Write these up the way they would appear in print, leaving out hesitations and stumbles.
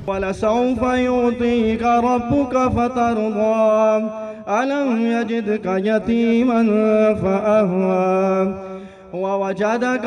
वलसौफ युतीक रब्बुक फतरदा अलम यजिदक यतीमन फअहवा ववजदक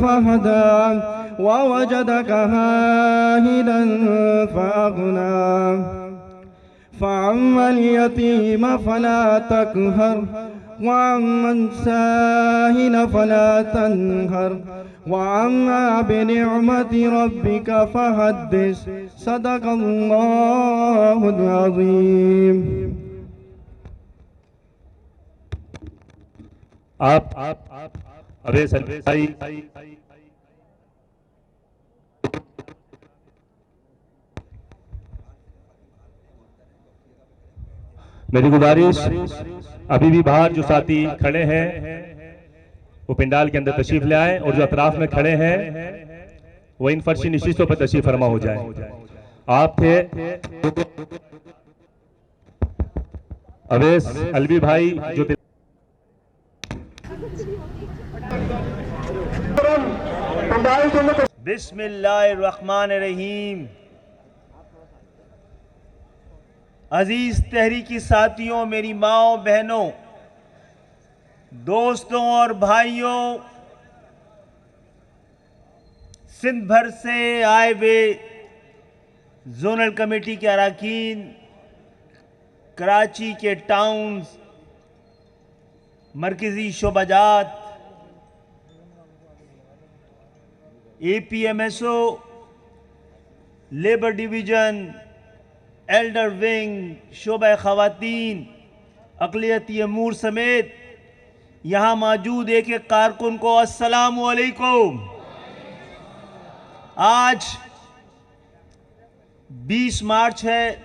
फहदा ववजदक हाहिदन फअगना फअम्मा यतीम फला तकहर वअम्मा साहिल फला तनहर वअम्मा बिनिअमति रब्बिक फहद्दिस सदक़ल्लाहुल अज़ीम। आप अवैस भाई मेरी गुजारिश, अभी भी बाहर जो साथी खड़े हैं वो पिंडाल के अंदर तशरीफ ले आए और जो अतराफ में खड़े हैं वो इन फर्शी नशिस्तों पर तशरीफ फरमा हो जाए। आप थे अवैस अलवी भाई जो बिस्मिल्लाहिर्रहमानिर्रहीम। अजीज तहरीकी साथियों, मेरी माओ बहनों, दोस्तों और भाइयों, सिंध भर से आए हुए जोनल कमेटी के अरकान, कराची के टाउन्स, मरकजी शोबाजात, APMSO, labour division, elder wing, शोबा ख़वातीन, अक़लियती अमूर समेत यहाँ मौजूद एक एक कारकुन को अस्सलामु अलैकुम। आज 20 मार्च है,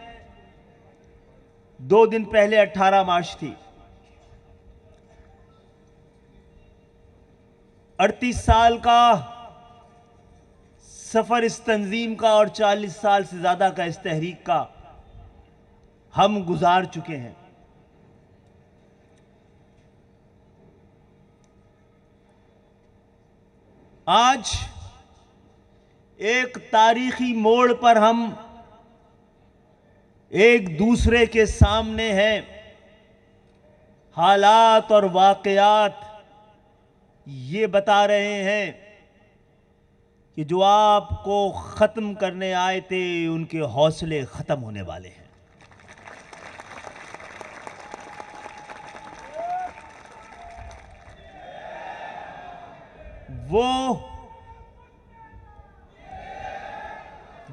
2 दिन पहले 18 मार्च थी। 38 साल का सफ़र इस तंजीम का और 40 साल से ज़्यादा का इस तहरीक का हम गुजार चुके हैं। आज एक तारीखी मोड़ पर हम एक दूसरे के सामने हैं। हालात और वाक़यात ये बता रहे हैं कि जो आपको ख़त्म करने आए थे उनके हौसले ख़त्म होने वाले हैं।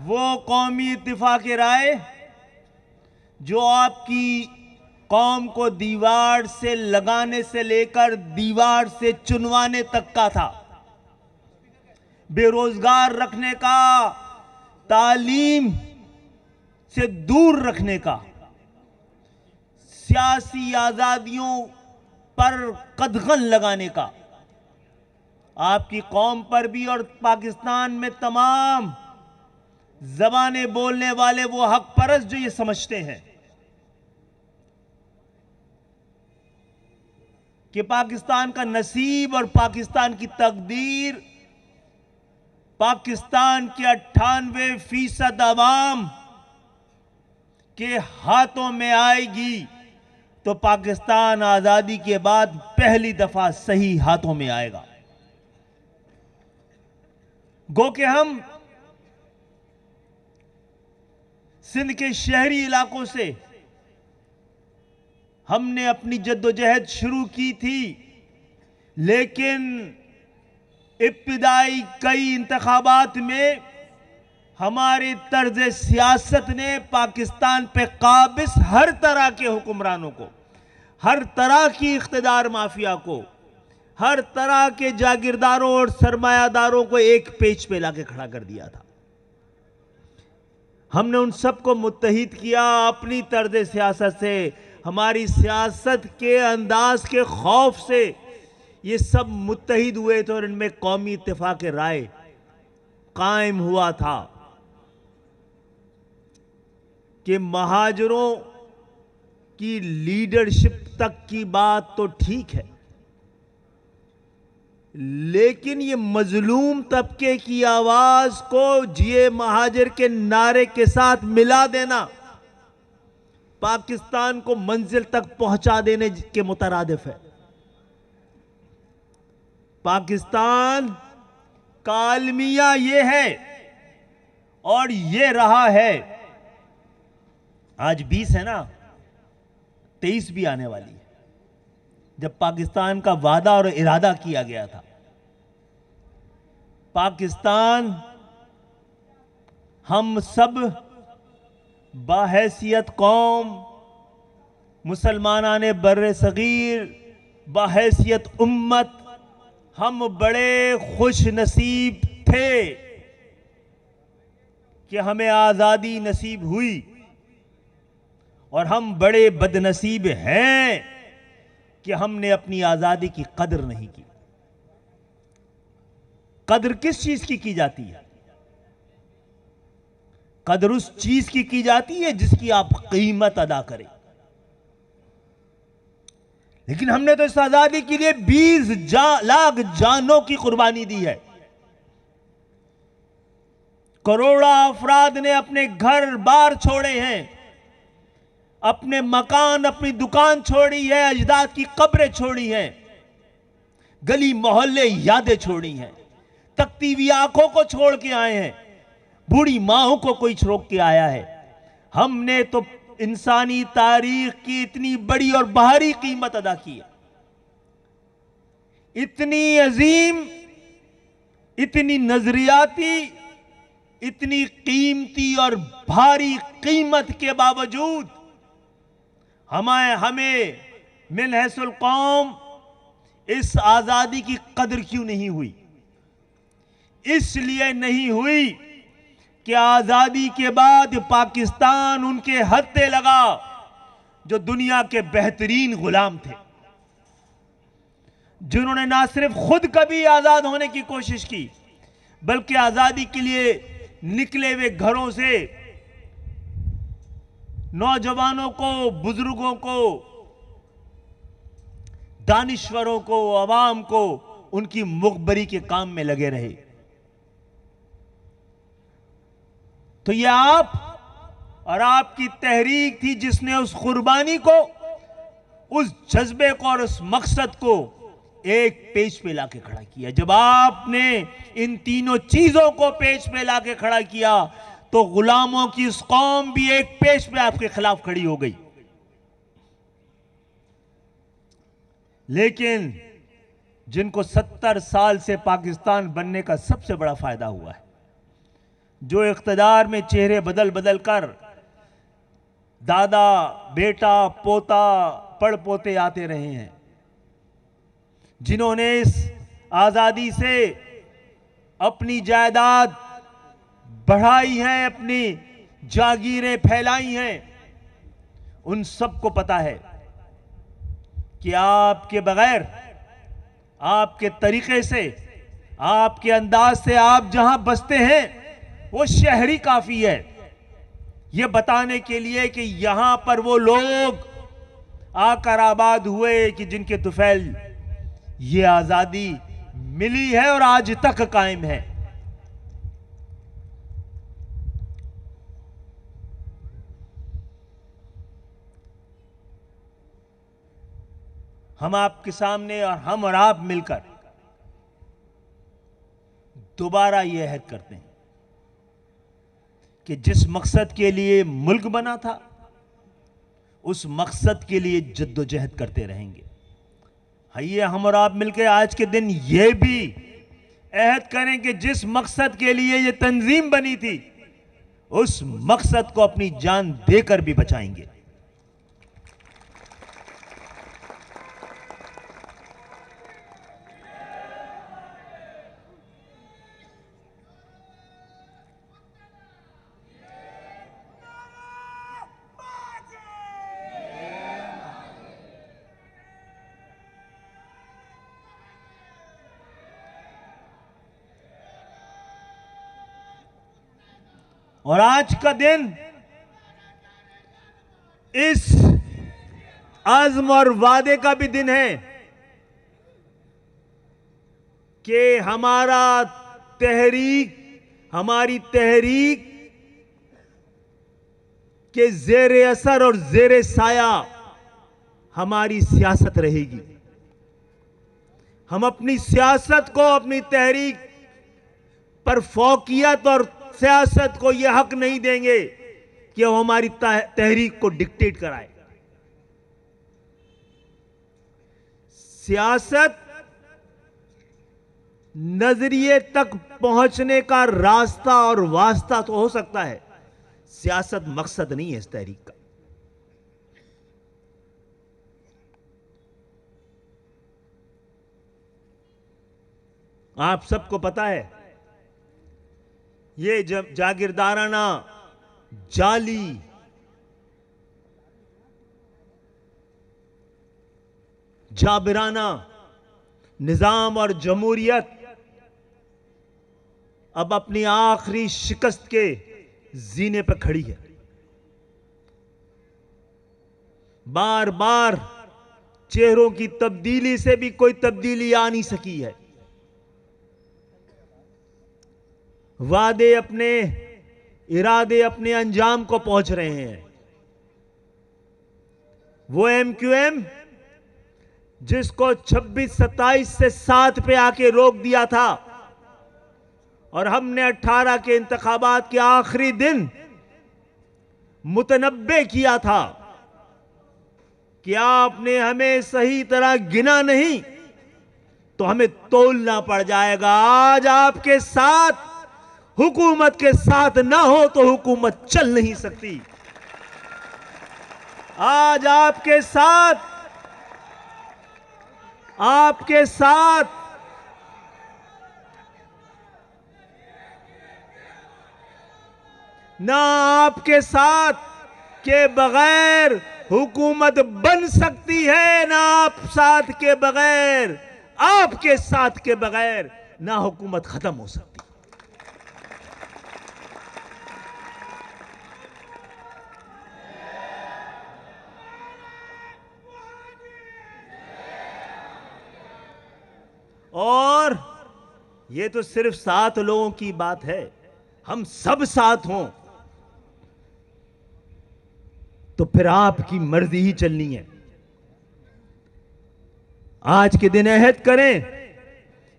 वो कौमी इत्तिफाक राय जो आपकी कौम को दीवार से लगाने से लेकर दीवार से चुनवाने तक का था, बेरोजगार रखने का, तालीम से दूर रखने का, सियासी आजादियों पर कदगन लगाने का, आपकी कौम पर भी और पाकिस्तान में तमाम ज़बानें बोलने वाले वो हक परस्त जो ये समझते हैं कि पाकिस्तान का नसीब और पाकिस्तान की तकदीर पाकिस्तान के 98% अवाम के हाथों में आएगी तो पाकिस्तान आजादी के बाद पहली दफा सही हाथों में आएगा। गो कि हम सिंध के शहरी इलाकों से हमने अपनी जद्दोजहद शुरू की थी, लेकिन इब्तिदाई कई इंतखाबात में हमारे तर्ज सियासत ने पाकिस्तान पे काबिज हर तरह के हुक्मरानों को, हर तरह की इख्तिदार माफिया को, हर तरह के जागीरदारों और सरमायादारों को एक पेज पे लाके खड़ा कर दिया था। हमने उन सबको मुत्तहिद किया अपनी तर्ज सियासत से, हमारी सियासत के अंदाज के खौफ से ये सब मुत्तहिद हुए थे और इनमें कौमी इत्तिफाक राय कायम हुआ था कि महाजरों की लीडरशिप तक की बात तो ठीक है, लेकिन ये मजलूम तबके की आवाज को जिए महाजिर के नारे के साथ मिला देना पाकिस्तान को मंजिल तक पहुंचा देने के मुतरादिफ है। पाकिस्तान का अलमिया ये है और ये रहा है। आज 20 है ना, 23 भी आने वाली है, जब पाकिस्तान का वादा और इरादा किया गया था। पाकिस्तान हम सब बाहैसियत कौम, मुसलमानाने बर्रे सगीर, बाहैसियत उम्मत, हम बड़े खुश नसीब थे कि हमें आजादी नसीब हुई, और हम बड़े बदनसीब हैं कि हमने अपनी आजादी की कदर नहीं की। कदर किस चीज की जाती है? कदर उस चीज की जाती है जिसकी आप कीमत अदा करें। लेकिन हमने तो इस आजादी के लिए 20 लाख जानों की कुर्बानी दी है। करोड़ों अफराद ने अपने घर बार छोड़े हैं, अपने मकान, अपनी दुकान छोड़ी है, अजदाद की कब्रें छोड़ी हैं, गली मोहल्ले यादें छोड़ी हैं, तकती हुई आंखों को छोड़ के आए हैं, बूढ़ी माओं को कोई छोड़ के आया है। हमने तो इंसानी तारीख की इतनी बड़ी और भारी कीमत अदा की है, इतनी अजीम, इतनी नजरियाती, इतनी कीमती और भारी कीमत के बावजूद हमें मिनहसुल कौम इस आजादी की कदर क्यों नहीं हुई? इसलिए नहीं हुई कि आजादी के बाद पाकिस्तान उनके हत्थे लगा जो दुनिया के बेहतरीन गुलाम थे, जिन्होंने ना सिर्फ खुद कभी आजाद होने की कोशिश की, बल्कि आजादी के लिए निकले हुए घरों से नौजवानों को, बुजुर्गों को, दानिश्वरों को, अवाम को उनकी मुखबरी के काम में लगे रहे। तो ये आप और आपकी तहरीक थी जिसने उस कुर्बानी को, उस जज्बे को और उस मकसद को एक पेज पे लाके खड़ा किया। जब आपने इन तीनों चीजों को पेज पे लाके खड़ा किया तो गुलामों की इस कौम भी एक पेज पे आपके खिलाफ खड़ी हो गई। लेकिन जिनको 70 साल से पाकिस्तान बनने का सबसे बड़ा फायदा हुआ है, जो इख्तिदार में चेहरे बदल बदल कर दादा, बेटा, पोता, पड़पोते आते रहे हैं, जिन्होंने इस आजादी से अपनी जायदाद बढ़ाई है, अपनी जागीरें फैलाई हैं, उन सबको पता है कि आपके बगैर, आपके तरीके से, आपके अंदाज से आप जहां बसते हैं वो शहरी काफी है ये बताने के लिए कि यहां पर वो लोग आकर आबाद हुए कि जिनके तुफैल ये आजादी मिली है और आज तक कायम है। हम आपके सामने और हम और आप मिलकर दोबारा यह अहद करते हैं कि जिस मकसद के लिए मुल्क बना था उस मकसद के लिए जद्दोजहद करते रहेंगे। आइए हम और आप मिलकर आज के दिन यह भी अहद करें कि जिस मकसद के लिए यह तंजीम बनी थी उस मकसद को अपनी जान देकर भी बचाएंगे। और आज का दिन इस आज़्म और वादे का भी दिन है कि हमारी तहरीक के जेरे असर और जेरे साया हमारी सियासत रहेगी। हम अपनी सियासत को, अपनी तहरीक पर फौकियत और सियासत को यह हक नहीं देंगे कि वो हमारी तहरीक को डिक्टेट कराए। सियासत नजरिए तक पहुंचने का रास्ता और वास्ता तो हो सकता है, सियासत मकसद नहीं है इस तहरीक का। आप सबको पता है, ये जब जागीरदाराना, जाली, जाबिराना निजाम और जमहूरियत अब अपनी आखिरी शिकस्त के जीने पर खड़ी है। बार बार चेहरों की तब्दीली से भी कोई तब्दीली आ नहीं सकी है। वादे अपने, इरादे अपने अंजाम को पहुंच रहे हैं। वो MQM जिसको 26-27 से 7 पे आके रोक दिया था और हमने 18 के इंतखाबात के आखिरी दिन मुतनब्बे किया था कि आपने हमें सही तरह गिना नहीं तो हमें तोलना पड़ जाएगा। आज आपके साथ, हुकूमत के साथ ना हो तो हुकूमत चल नहीं सकती। आज आपके साथ ना आपके साथ के बगैर हुकूमत बन सकती है, ना आप साथ के बगैर, आपके साथ के बगैर ना हुकूमत खत्म हो सकती। और ये तो सिर्फ 7 लोगों की बात है। हम सब साथ हों तो फिर आपकी मर्जी ही चलनी है। आज के दिन अहद करें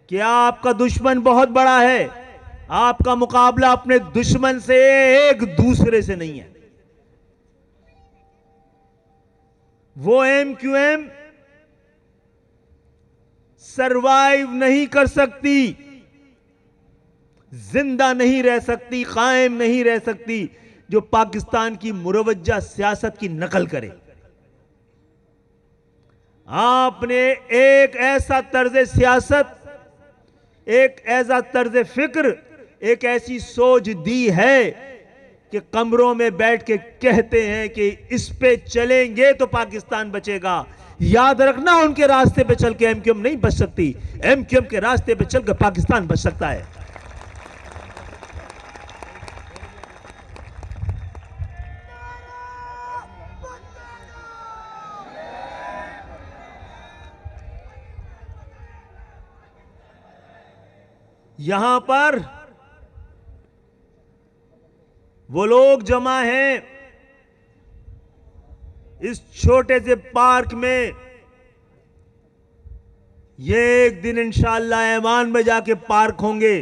कि आपका दुश्मन बहुत बड़ा है, आपका मुकाबला अपने दुश्मन से, एक दूसरे से नहीं है। वो MQM सरवाइव नहीं कर सकती, जिंदा नहीं रह सकती, कायम नहीं रह सकती जो पाकिस्तान की मुरवज्जा सियासत की नकल करे। आपने एक ऐसा तर्ज सियासत, एक ऐसा तर्ज फिक्र, एक ऐसी सोच दी है कि कमरों में बैठ के कहते हैं कि इस पे चलेंगे तो पाकिस्तान बचेगा। याद रखना, उनके रास्ते पे चल के MQM नहीं बच सकती, MQM के रास्ते पे चल के पाकिस्तान बच सकता है। यहां पर वो लोग जमा हैं इस छोटे से पार्क में। ये एक दिन इंशाअल्लाह ऐवान में जाके पार्क होंगे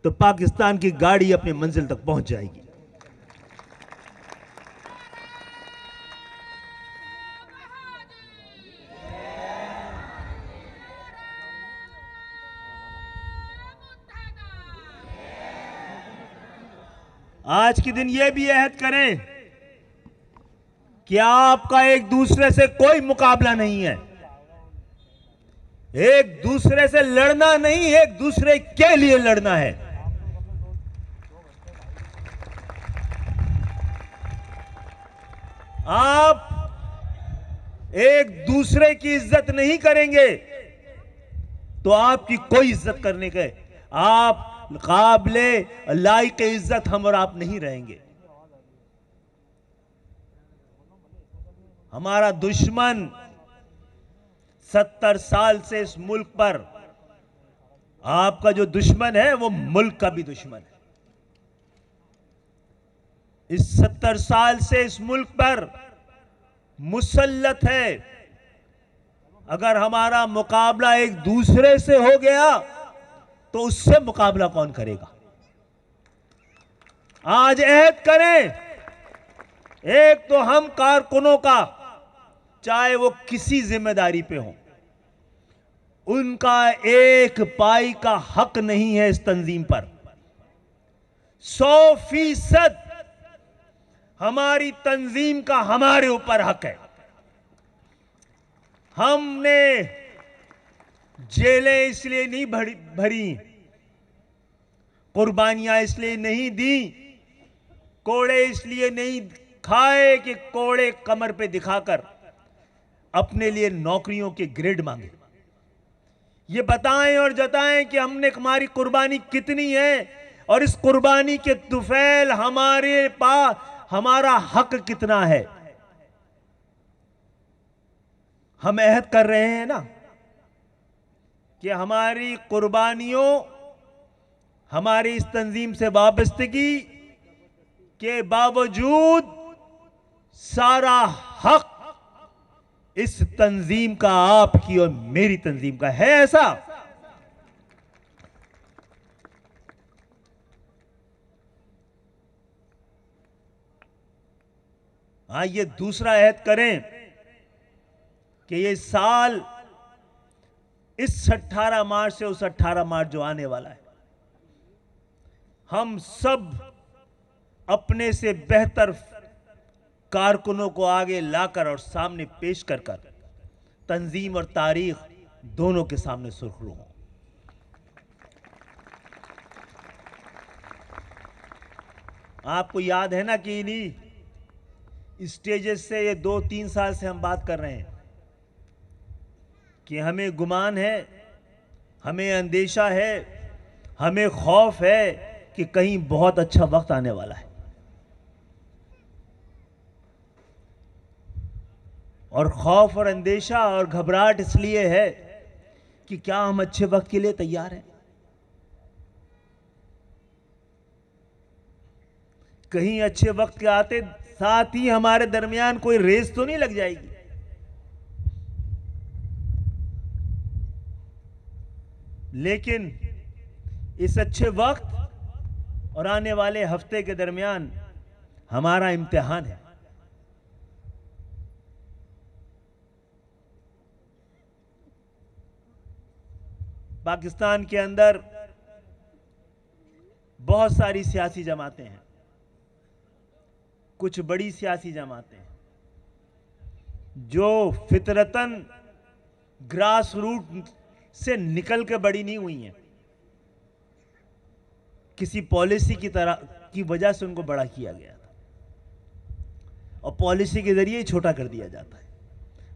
तो पाकिस्तान की गाड़ी अपनी मंजिल तक पहुंच जाएगी। आज के दिन यह भी अहद करें कि आपका एक दूसरे से कोई मुकाबला नहीं है, एक दूसरे से लड़ना नहीं, एक दूसरे के लिए लड़ना है। आप एक दूसरे की इज्जत नहीं करेंगे तो आपकी कोई इज्जत करने के, आप काबिले लायक इज्जत हम और आप नहीं रहेंगे। हमारा दुश्मन 70 साल से इस मुल्क पर आपका जो दुश्मन है वो मुल्क का भी दुश्मन है। इस 70 साल से इस मुल्क पर मुसल्लत है। अगर हमारा मुकाबला एक दूसरे से हो गया तो उससे मुकाबला कौन करेगा? आज अहद करें, एक तो हम कारकुनों का, चाहे वो किसी जिम्मेदारी पे हो, उनका एक पाई का हक नहीं है इस तंजीम पर। 100% हमारी तंजीम का हमारे ऊपर हक है। हमने जेलें इसलिए नहीं भरी, कुर्बानियां इसलिए नहीं दी, कोड़े इसलिए नहीं खाए कि कोड़े कमर पे दिखाकर अपने लिए नौकरियों के ग्रेड मांगे। ये बताएं और जताएं कि हमने, हमारी कुर्बानी कितनी है और इस कुर्बानी के तुफैल हमारे पास हमारा हक कितना है। हम अहद कर रहे हैं ना कि हमारी कुर्बानियों, हमारी इस तंजीम से वाबस्तगी के बावजूद सारा हक इस तंजीम का, आपकी और मेरी तंजीम का है। ऐसा हाँ, ये दूसरा अहद करें कि ये साल, इस 18 मार्च से उस 18 मार्च जो आने वाला है, हम सब अपने से बेहतर कारकुनों को आगे लाकर और सामने पेश कर तंजीम और तारीख दोनों के सामने सुर्खरू हों। आपको याद है ना कि इन्हीं स्टेजेस से ये 2-3 साल से हम बात कर रहे हैं कि हमें गुमान है, हमें अंदेशा है, हमें खौफ है कि कहीं बहुत अच्छा वक्त आने वाला है। और खौफ और अंदेशा और घबराहट इसलिए है कि क्या हम अच्छे वक्त के लिए तैयार हैं? कहीं अच्छे वक्त के आते साथ ही हमारे दरमियान कोई रेस तो नहीं लग जाएगी? लेकिन इस अच्छे वक्त और आने वाले हफ्ते के दरमियान हमारा इम्तिहान है। पाकिस्तान के अंदर बहुत सारी सियासी जमातें हैं, कुछ बड़ी सियासी जमातें हैं जो फितरतन ग्रास रूट से निकल के बड़ी नहीं हुई हैं। किसी पॉलिसी की वजह से उनको बड़ा किया गया था और पॉलिसी के जरिए छोटा कर दिया जाता है।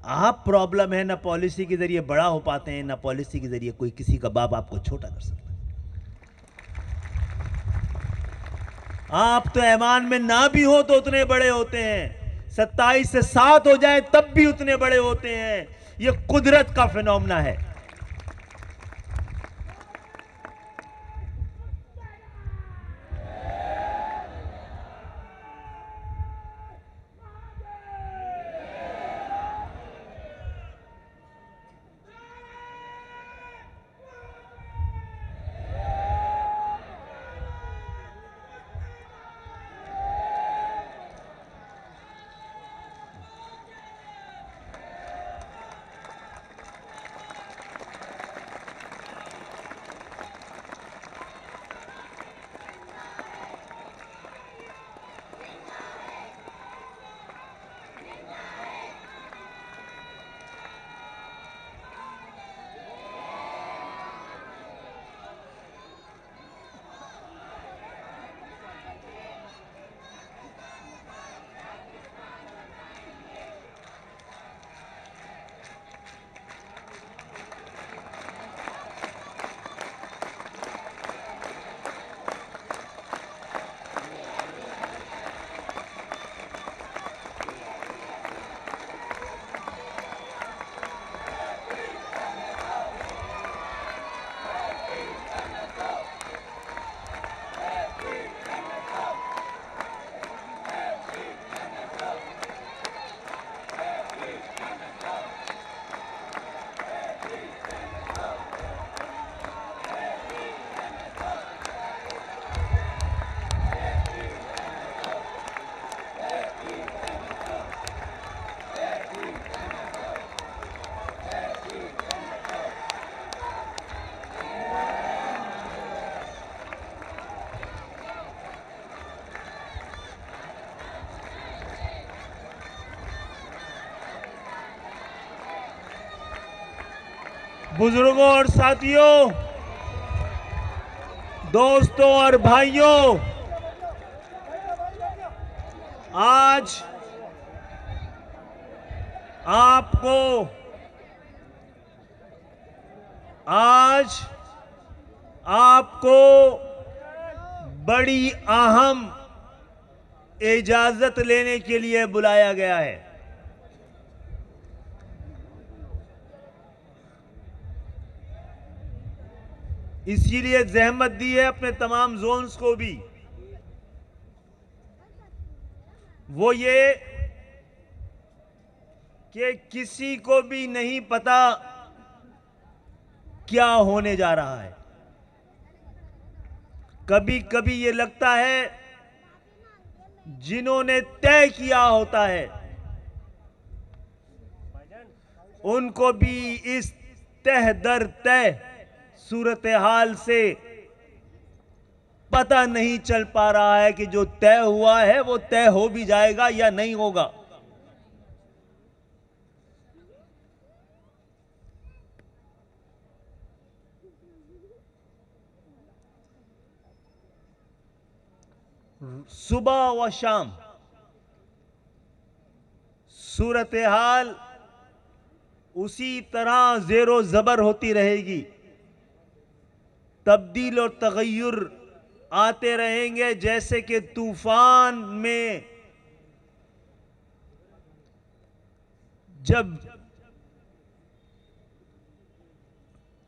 आप प्रॉब्लम है, ना पॉलिसी के जरिए बड़ा हो पाते हैं, ना पॉलिसी के जरिए कोई किसी का बाप आपको छोटा कर सकता है। आप तो ऐवान में ना भी हो तो उतने बड़े होते हैं, 27 से 7 हो जाए तब भी उतने बड़े होते हैं। यह कुदरत का फिनोमेना है। बुजुर्गों और साथियों, दोस्तों और भाइयों, आज आपको बड़ी अहम इजाजत लेने के लिए बुलाया गया है। इसीलिए जहमत दी है अपने तमाम जोन्स को भी, वो ये कि किसी को भी नहीं पता क्या होने जा रहा है। कभी कभी ये लगता है जिन्होंने तय किया होता है उनको भी इस तह दर तय सूरत हाल से पता नहीं चल पा रहा है कि जो तय हुआ है वो तय हो भी जाएगा या नहीं होगा। सुबह व शाम सूरत हाल उसी तरह जेरो जबर होती रहेगी, तब्दील और तगय्युर आते रहेंगे, जैसे कि तूफान में जब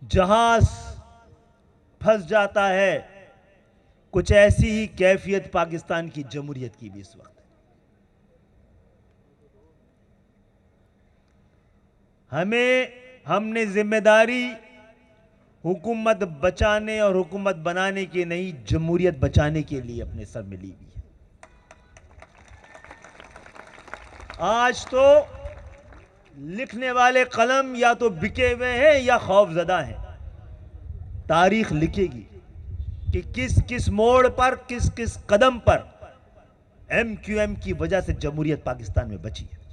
जहाज फंस जाता है, कुछ ऐसी ही कैफियत पाकिस्तान की जमहूरियत की भी इस वक्त है। हमने जिम्मेदारी हुकूमत बचाने और हुकूमत बनाने की नहीं, जमहूरियत बचाने के लिए अपने सर में ली हुई है। आज तो लिखने वाले कलम या तो बिके हुए हैं या खौफजदा हैं। तारीख लिखेगी कि किस किस मोड़ पर, किस किस कदम पर MQM की वजह से जमहूरियत पाकिस्तान में बची है।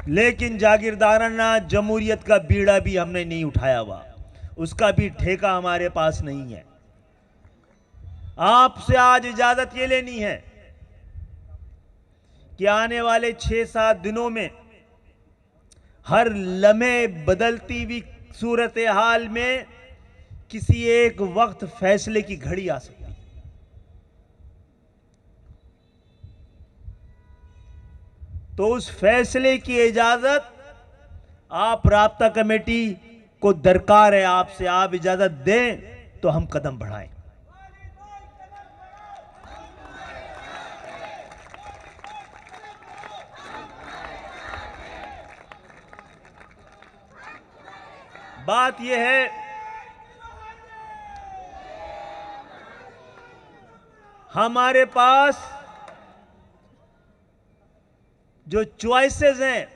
लेकिन जागीरदाराना जमहूरियत का बीड़ा भी हमने नहीं उठाया हुआ, उसका भी ठेका हमारे पास नहीं है। आपसे आज इजाजत ये लेनी है कि आने वाले 6-7 दिनों में हर लम्हे बदलती हुई सूरत हाल में किसी एक वक्त फैसले की घड़ी आ सकती है। तो उस फैसले की इजाजत आप राब्ता कमेटी को दरकार है आपसे, आप इजाजत दें तो हम कदम बढ़ाएं। बात यह है हमारे पास जो चॉइसेस हैं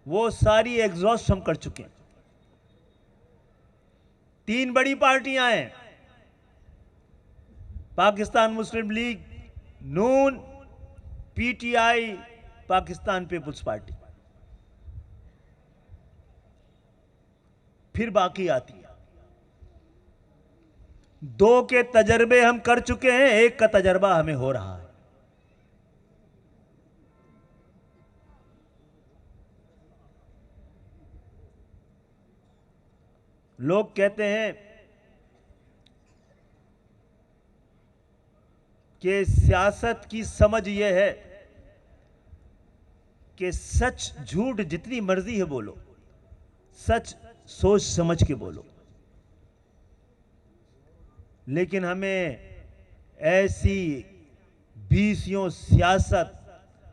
वो सारी एग्जॉस्ट हम कर चुके हैं। 3 बड़ी पार्टियां हैं, पाकिस्तान मुस्लिम लीग, नून, PTI, पाकिस्तान पीपुल्स पार्टी, फिर बाकी आती है। 2 के तजर्बे हम कर चुके हैं, 1 का तजर्बा हमें हो रहा है। लोग कहते हैं कि सियासत की समझ यह है कि सच झूठ जितनी मर्जी है बोलो, सच सोच समझ के बोलो, लेकिन हमें ऐसी 20 सियासत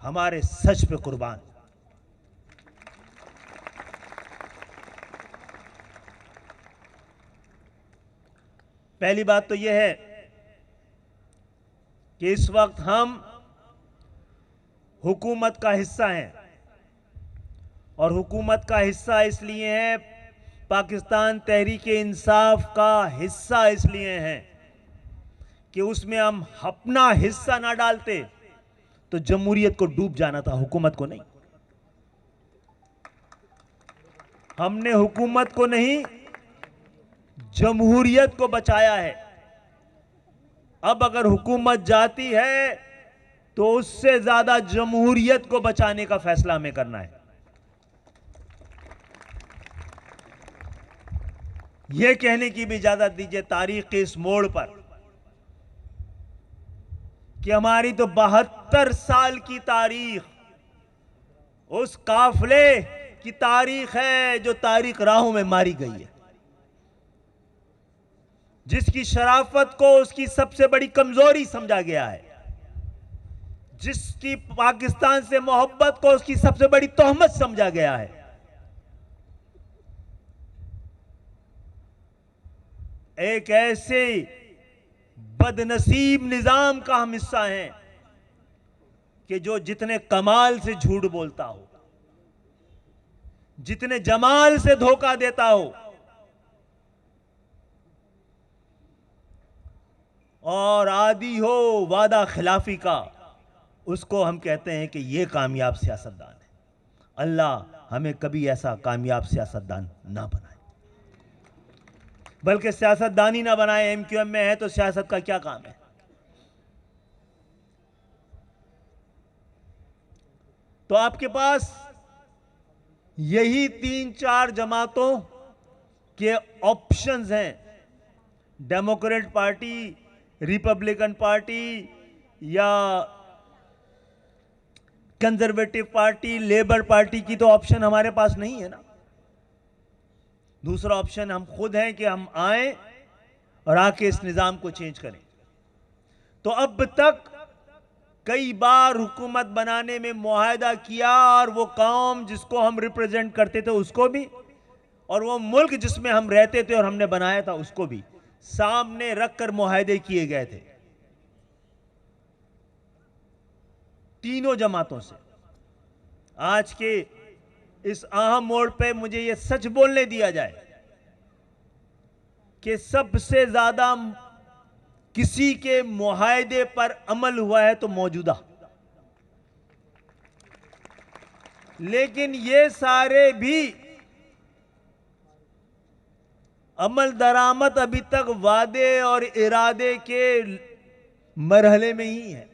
हमारे सच पे कुर्बान। पहली बात तो यह है कि इस वक्त हम हुकूमत का हिस्सा हैं, और हुकूमत का हिस्सा इसलिए है, पाकिस्तान तहरीक इंसाफ का हिस्सा इसलिए है कि उसमें हम अपना हिस्सा ना डालते तो जमहूरियत को डूब जाना था, हुकूमत को नहीं। हमने हुकूमत को नहीं, जमहूरियत को बचाया है। अब अगर हुकूमत जाती है तो उससे ज्यादा जमहूरियत को बचाने का फैसला हमें करना है। यह कहने की भी इजाजत दीजिए तारीख के इस मोड़ पर कि हमारी तो 72 साल की तारीख उस काफले की तारीख है जो तारीख राहों में मारी गई है, जिसकी शराफत को उसकी सबसे बड़ी कमजोरी समझा गया है, जिसकी पाकिस्तान से मोहब्बत को उसकी सबसे बड़ी तोहमत समझा गया है। एक ऐसे बदनसीब निजाम का हम हिस्सा हैं कि जो जितने कमाल से झूठ बोलता हो, जितने जमाल से धोखा देता हो, और आदी हो वादा खिलाफी का, उसको हम कहते हैं कि यह कामयाब सियासतदान है। अल्लाह हमें कभी ऐसा कामयाब सियासतदान ना बनाए, बल्कि सियासतदान ही ना बनाए। एमक्यूएम में है तो सियासत का क्या काम है? तो आपके पास यही 3-4 जमातों के ऑप्शंस हैं, डेमोक्रेट पार्टी, रिपब्लिकन पार्टी या कंजर्वेटिव पार्टी, लेबर पार्टी की तो ऑप्शन हमारे पास नहीं है ना। दूसरा ऑप्शन हम खुद हैं कि हम आए और आके इस निजाम को चेंज करें। तो अब तक कई बार हुकूमत बनाने में मुआहदा किया, और वो कौम जिसको हम रिप्रेजेंट करते थे उसको भी, और वो मुल्क जिसमें हम रहते थे और हमने बनाया था उसको भी सामने रखकर मुआहदे किए गए थे, तीनों जमातों से। आज के इस अहम मोड़ पे मुझे यह सच बोलने दिया जाए कि सबसे ज्यादा किसी के मुआहदे पर अमल हुआ है तो मौजूदा, लेकिन ये सारे भी अमल दरामद अभी तक वादे और इरादे के मरहले में ही है।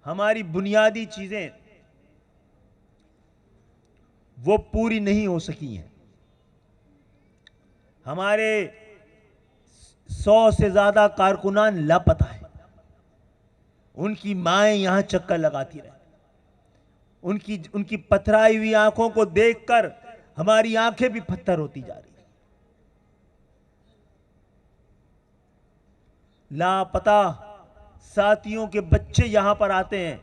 हमारी बुनियादी चीजें वो पूरी नहीं हो सकी हैं। हमारे 100 से ज्यादा कारकुनान लापता है। उनकी माएं यहां चक्कर लगाती रहे। उनकी पथराई हुई आंखों को देखकर हमारी आंखें भी पत्थर होती जा रही। लापता साथियों के बच्चे यहां पर आते हैं,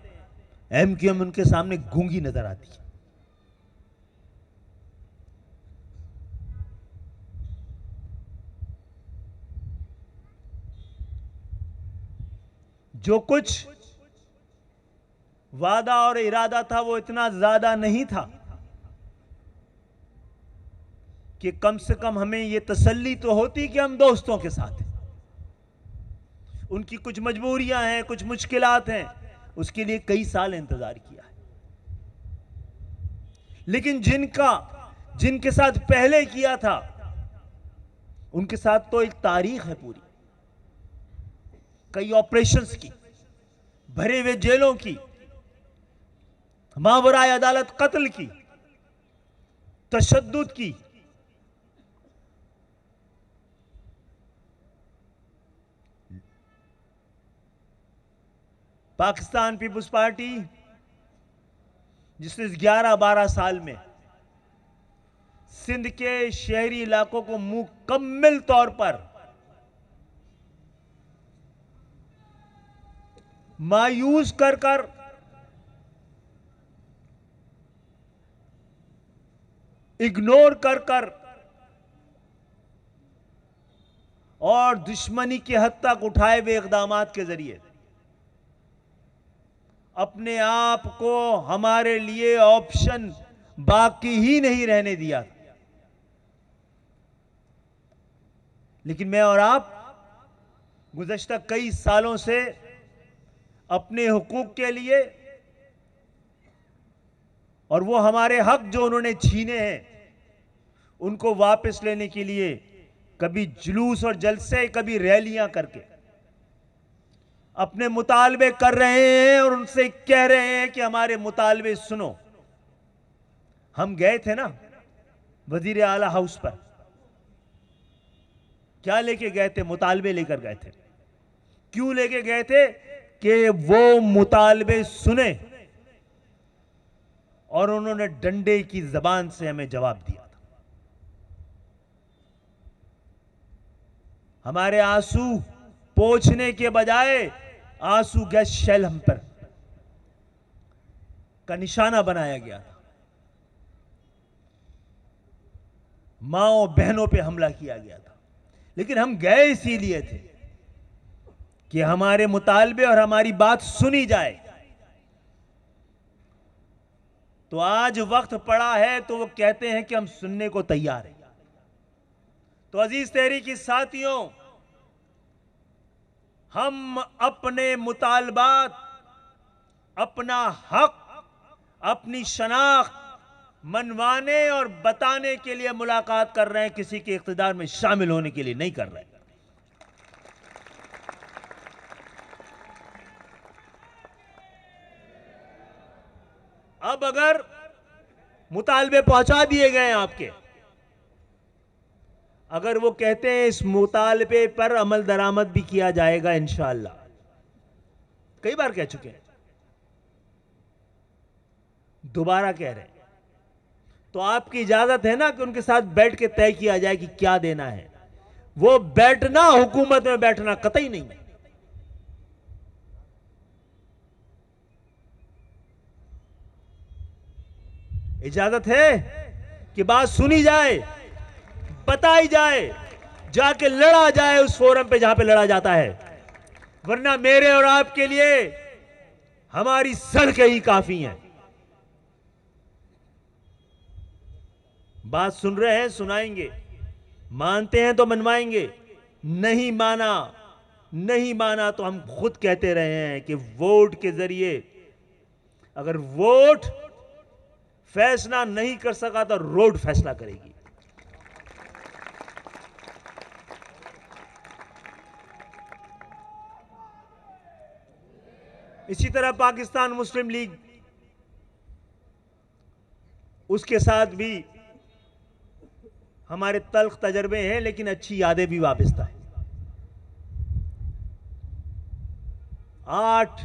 एमक्यूएम उनके सामने गूंगी नजर आती है। जो कुछ वादा और इरादा था वो इतना ज्यादा नहीं था कि कम से कम हमें यह तसल्ली तो होती कि हम दोस्तों के साथ हैं। उनकी कुछ मजबूरियां हैं, कुछ मुश्किलात हैं, उसके लिए कई साल इंतजार किया है। लेकिन जिनके साथ पहले किया था उनके साथ तो एक तारीख है पूरी, कई ऑपरेशंस की, भरे हुए जेलों की, मावराए अदालत कत्ल की, तशद्दुद की। पाकिस्तान पीपुल्स पार्टी जिसने 11-12 साल में सिंध के शहरी इलाकों को मुकम्मल तौर पर मायूस कर इग्नोर कर और दुश्मनी की हद तक उठाए हुए इक़दामात के जरिए अपने आप को हमारे लिए ऑप्शन बाकी ही नहीं रहने दिया। लेकिन मैं और आप गुज़श्ता कई सालों से अपने हुकूक के लिए और वो हमारे हक जो उन्होंने छीने हैं उनको वापस लेने के लिए कभी जुलूस और जलसे, कभी रैलियां करके अपने मुतालबे कर रहे हैं और उनसे कह रहे हैं कि हमारे मुतालबे सुनो। हम गए थे ना वजीर आला हाउस पर, क्या लेके गए थे? मुतालबे लेकर गए थे। क्यों लेके गए थे? कि वो मुतालबे सुने, और उन्होंने डंडे की जबान से हमें जवाब दिया था। हमारे आंसू पोंछने के बजाय आंसू गैस शेल हम पर का निशाना बनाया गया था। माओ बहनों पे हमला किया गया था। लेकिन हम गए इसीलिए थे कि हमारे मुतालबे और हमारी बात सुनी जाए। तो आज वक्त पड़ा है तो वो कहते हैं कि हम सुनने को तैयार हैं। तो अजीज तहरीकी साथियों, हम अपने मुतालबात, अपना हक, अपनी शनाख्त मनवाने और बताने के लिए मुलाकात कर रहे हैं, किसी के इख्तिदार में शामिल होने के लिए नहीं कर रहे हैं। अब अगर मुतालबे पहुंचा दिए गए हैं आपके, अगर वो कहते हैं इस मुतालबे पर अमल दरामद भी किया जाएगा इंशाअल्लाह, कई बार कह चुके हैं, दोबारा कह रहे हैं, तो आपकी इजाजत है ना कि उनके साथ बैठ के तय किया जाए कि क्या देना है। वो बैठना, हुकूमत में बैठना कतई नहीं है। इजाजत है कि बात सुनी जाए, बताई जाए, जाके लड़ा जाए उस फोरम पे जहां पे लड़ा जाता है। वरना मेरे और आपके लिए हमारी सड़कें ही काफी हैं। बात सुन रहे हैं, सुनाएंगे, मानते हैं तो मनवाएंगे, नहीं माना, नहीं माना तो हम खुद कहते रहे हैं कि वोट के जरिए, अगर वोट फैसला नहीं कर सका तो रोड फैसला करेगी। इसी तरह पाकिस्तान मुस्लिम लीग, उसके साथ भी हमारे तल्ख तजर्बे हैं, लेकिन अच्छी यादें भी वाबस्ता है। 8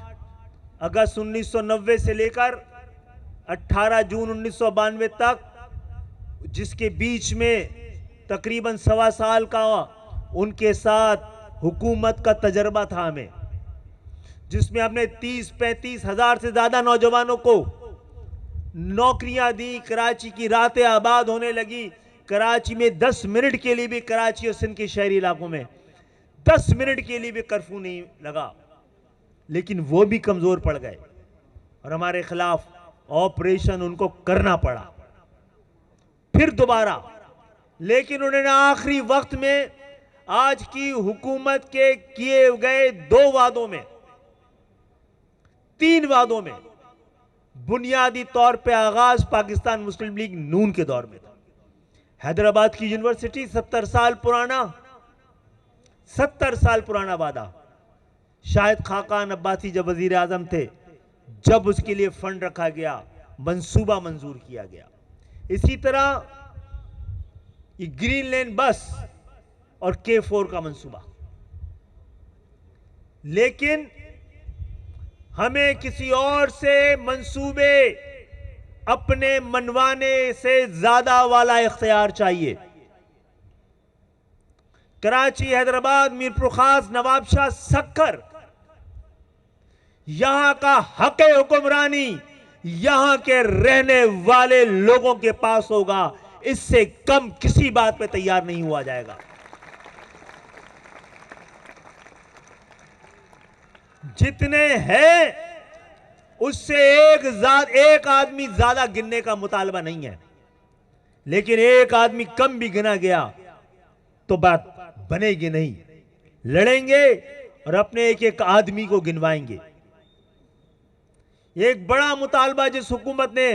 अगस्त 1990 से लेकर 18 जून 1992 तक, जिसके बीच में तकरीबन 1.25 साल का उनके साथ हुकूमत का तजर्बा था हमें, जिसमें हमने 30-35 हजार से ज्यादा नौजवानों को नौकरियां दी। कराची की रातें आबाद होने लगी। कराची में 10 मिनट के लिए भी, कराची और सिंध के शहरी इलाकों में 10 मिनट के लिए भी कर्फ्यू नहीं लगा। लेकिन वो भी कमजोर पड़ गए और हमारे खिलाफ ऑपरेशन उनको करना पड़ा फिर दोबारा। लेकिन उन्होंने आखिरी वक्त में आज की हुकूमत के किए गए 2 वादों में, 3 वादों में बुनियादी तौर पे आगाज पाकिस्तान मुस्लिम लीग नून के दौर में था। हैदराबाद की यूनिवर्सिटी 70 साल पुराना, 70 साल पुराना वादा। शाहिद खाकान अब्बासी जब वजीर आजम थे, जब उसके लिए फंड रखा गया, मंसूबा मंजूर किया गया। इसी तरह ये ग्रीन लेन बस और K4 का मंसूबा। लेकिन हमें किसी और से मंसूबे अपने मनवाने से ज्यादा वाला इख्तियार चाहिए। कराची, हैदराबाद, मीरपुर खास, नवाबशाह, सक्कर, यहां का हक हुक्मरानी यहां के रहने वाले लोगों के पास होगा। इससे कम किसी बात पे तैयार नहीं हुआ जाएगा। जितने हैं उससे एक आदमी ज्यादा गिनने का मुतालबा नहीं है। लेकिन एक आदमी कम भी गिना गया तो बात बनेगी नहीं। लड़ेंगे और अपने एक एक आदमी को गिनवाएंगे। एक बड़ा मुतालबा जिस हुकूमत ने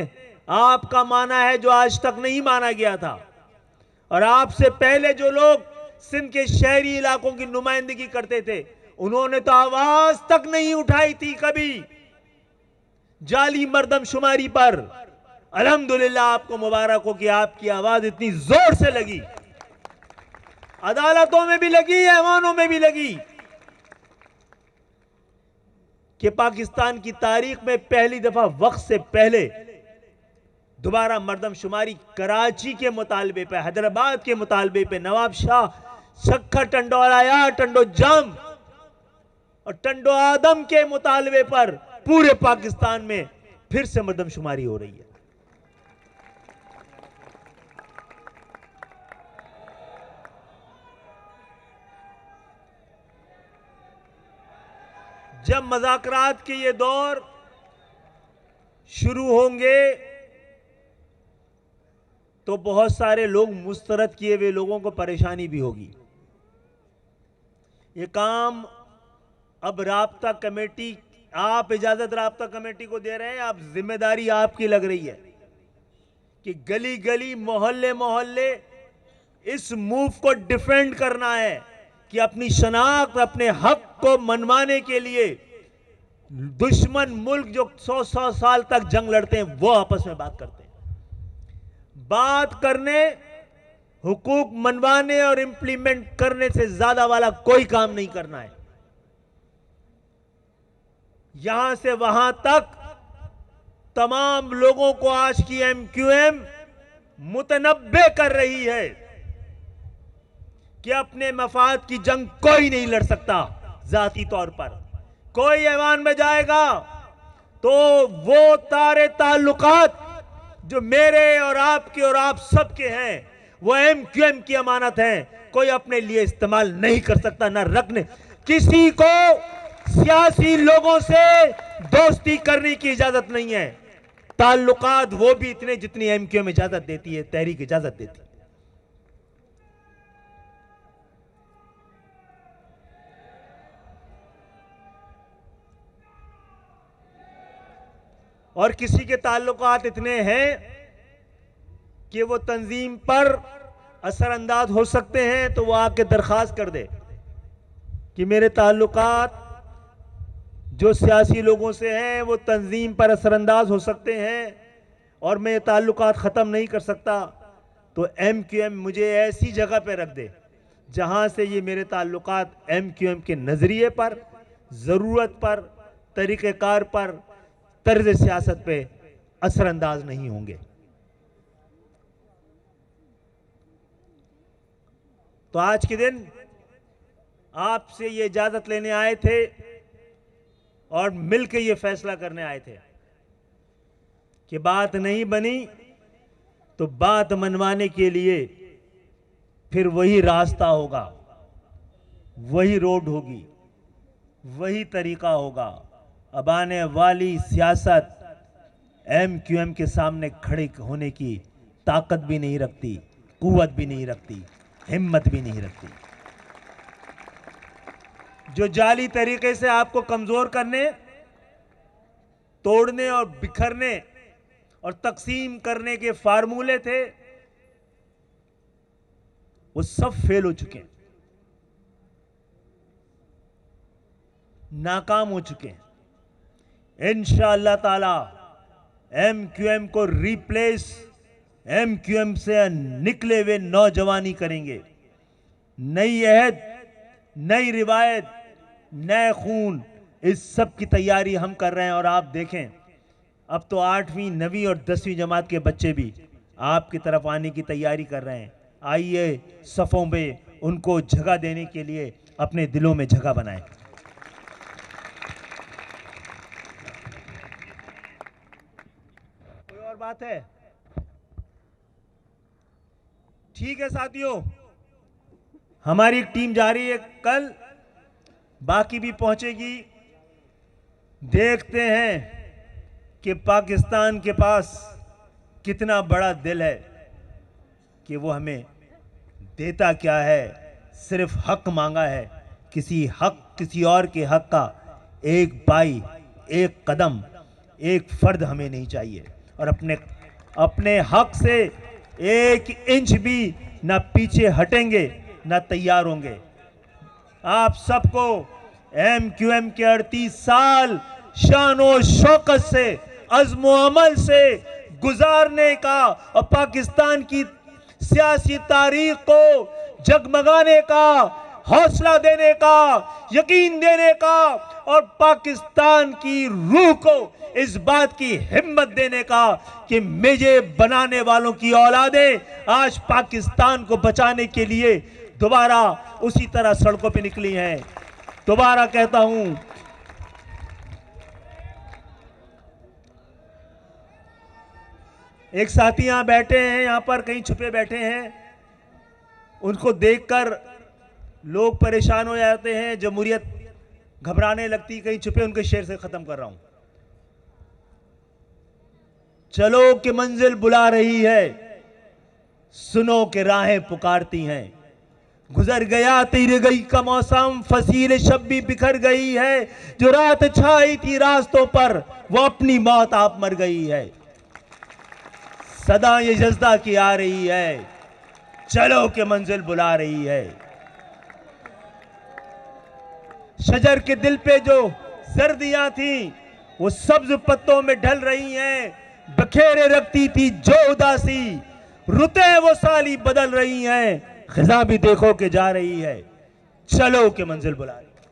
आपका माना है, जो आज तक नहीं माना गया था, और आपसे पहले जो लोग सिंध के शहरी इलाकों की नुमाइंदगी करते थे, उन्होंने तो आवाज तक नहीं उठाई थी कभी जाली मर्दमशुमारी पर। अल्हम्दुलिल्लाह, आपको मुबारक हो कि आपकी आवाज इतनी जोर से लगी, अदालतों में भी लगी, ऐवानों में भी लगी, कि पाकिस्तान की तारीख में पहली दफा वक्त से पहले दोबारा मर्दमशुमारी कराची के मुतालबे पे, हैदराबाद के मुतालबे पे, नवाब शाह, शक्खा, टंडोलाया, टंडो जाम और टंडो आदम के मुतालबे पर पूरे पाकिस्तान में फिर से मर्दमशुमारी हो रही है। जब मज़ाकरात के ये दौर शुरू होंगे तो बहुत सारे लोग, मुस्तरद किए हुए लोगों को परेशानी भी होगी। ये काम अब राब्ता कमेटी, आप इजाजत राब्ता कमेटी को दे रहे हैं, आप जिम्मेदारी आपकी लग रही है कि गली गली, मोहल्ले मोहल्ले इस मूव को डिफेंड करना है कि अपनी शनाख्त, अपने हक को मनवाने के लिए दुश्मन मुल्क जो 100 साल तक जंग लड़ते हैं, वो आपस में बात करते हैं। बात करने, हुकूक मनवाने और इंप्लीमेंट करने से ज्यादा वाला कोई काम नहीं करना है। यहां से वहां तक तमाम लोगों को आज की एमक्यूएम मुतनब्बे कर रही है कि अपने मफाद की जंग कोई नहीं लड़ सकता। जाती तौर पर कोई ऐवान में जाएगा तो वो तारे ताल्लुकात जो मेरे और आपके और आप सबके हैं, वो एमक्यूएम की अमानत है, कोई अपने लिए इस्तेमाल नहीं कर सकता। ना रखने, किसी को सियासी लोगों से दोस्ती करने की इजाजत नहीं है। ताल्लुकात वो भी इतने जितनी एमक्यूएम इजाजत देती है, तहरीक इजाजत देती है। और किसी के ताल्लुकात इतने हैं कि वो तंजीम पर असरअंदाज हो सकते हैं, तो वो आके दरखास्त कर दे कि मेरे ताल्लुकात जो सियासी लोगों से हैं वो तंजीम पर असरअंदाज हो सकते हैं और मैं ये ताल्लुकात ख़त्म नहीं कर सकता। तो एमक्यूएम मुझे ऐसी जगह पे रख दे जहां से ये मेरे ताल्लुकात एमक्यूएम के नज़रिए पर, ज़रूरत पर, तरीक़ेकार पर, तर्ज सियासत पे असरअंदाज नहीं होंगे। तो आज के दिन आपसे ये इजाजत लेने आए थे और मिलकर ये फैसला करने आए थे कि बात नहीं बनी तो बात मनवाने के लिए फिर वही रास्ता होगा, वही रोड होगी, वही तरीका होगा। अब आने वाली सियासत एमक्यूएम के सामने खड़े होने की ताकत भी नहीं रखती, कुव्वत भी नहीं रखती, हिम्मत भी नहीं रखती। जो जाली तरीके से आपको कमजोर करने, तोड़ने और बिखरने और तकसीम करने के फार्मूले थे, वो सब फेल हो चुके हैं, नाकाम हो चुके हैं। इंशाअल्लाह ताला एमक्यूएम को रिप्लेस एमक्यूएम से निकले हुए नौजवानी करेंगे। नई अहद, नई रिवायत, नए खून, इस सब की तैयारी हम कर रहे हैं। और आप देखें, अब तो 8वीं, 9वीं और 10वीं जमात के बच्चे भी आपकी तरफ आने की तैयारी कर रहे हैं। आइए सफ़ों में उनको जगह देने के लिए अपने दिलों में जगह बनाएं। कोई और बात है? ठीक है साथियों, हमारी एक टीम जा रही है कल, बाकी भी पहुंचेगी। देखते हैं कि पाकिस्तान के पास कितना बड़ा दिल है कि वो हमें देता क्या है, सिर्फ हक मांगा है किसी और के हक का एक बाई, एक कदम, एक फर्द हमें नहीं चाहिए और अपने हक से एक इंच भी ना पीछे हटेंगे ना तैयार होंगे। आप सबको MQM के 38 साल शानो शौकत से, अज़्म अमल से गुजारने का और पाकिस्तान की सियासी तारीख को जगमगाने का, हौसला देने का, यकीन देने का और पाकिस्तान की रूह को इस बात की हिम्मत देने का कि मेजे बनाने वालों की औलादें आज पाकिस्तान को बचाने के लिए दोबारा उसी तरह सड़कों पे निकली हैं। दोबारा कहता हूं, एक साथी यहां बैठे हैं, यहां पर कहीं छुपे बैठे हैं, उनको देखकर लोग परेशान हो जाते हैं, जमहूरियत घबराने लगती, कहीं छुपे, उनके शेर से खत्म कर रहा हूं। चलो कि मंजिल बुला रही है, सुनो कि राहें पुकारती हैं। गुजर गया तीर गई का मौसम, फसील शब भी बिखर गई है। जो रात छाई थी रास्तों पर, वो अपनी मौत आप मर गई है। सदा ये जज्दा की आ रही है, चलो कि मंजिल बुला रही है। शजर के दिल पे जो सर्दियां थी, वो सब्ज पत्तों में ढल रही हैं। बखेरे रखती थी जो उदासी, रुते वो साली बदल रही हैं। खिजा भी देखो कि जा रही है, चलो कि मंजिल बुला रही है।